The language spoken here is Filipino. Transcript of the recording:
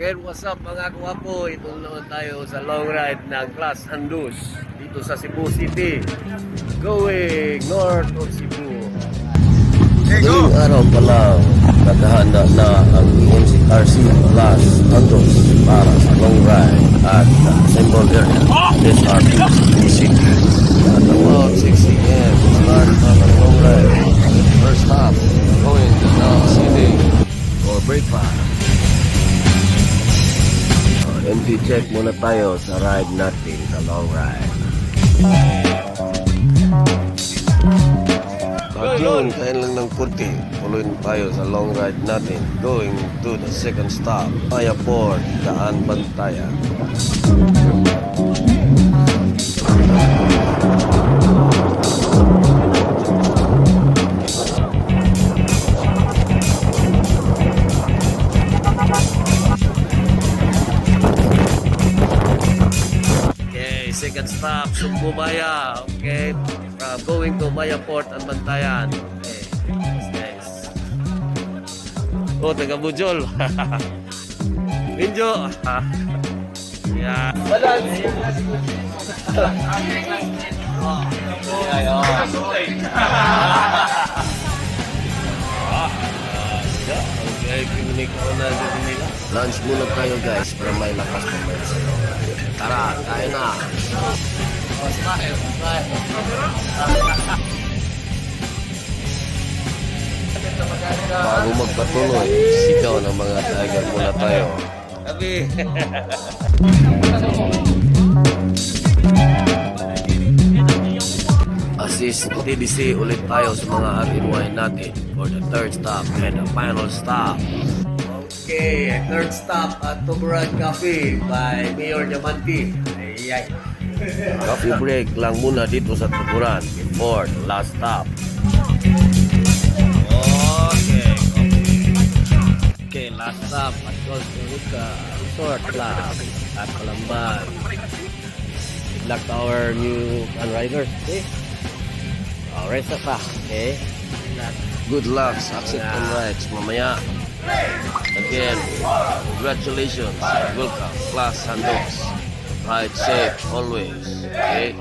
Okay, what's up mga kawapo? Ito naman tayo sa long ride ng Class Andus dito sa Cebu City. Going north of Cebu. Ngayong araw pa lang, naghahanda na ang MCRC Class Andus para sa long ride at symbol area. SRT Cebu City. At about 6 a.m. start na ng long ride. First stop, going to the city for breakfast. Empty check muna tayo sa ride natin, sa long ride. Yun, kain lang ng kunti. Tuloy tayo sa long ride natin. Going to the second stop, Maya Port, Daan Bantayan. Second stop, Sugumaya. Okay, going to Maya Port and Bantayan. Okay, nice. Oh, taga Bujol. Injo. Yeah. Okay, pinig ko na nila. Lunch muna tayo guys para may lakas pa tayo sa long ride. Tara, kain na. Bago magpatuloy, sigaw ng mga tiger muna tayo. Sabi. Assist TDC ulit tayo sa mga RNY natin for the third stop and the final stop. Okay, third stop at Tuburan Cafe by Mayor Diamante. Ayay. Coffee break lang muna dito sa Tuburan before the last stop. Okay, okay, last stop at Costa Rica Resort Club at Palamban. Good luck to our new riders. Okay? Rest up pa. Okay? Good luck sa accept and rides mamaya. Again, congratulations and welcome, Class Andus. Ride safe always, okay?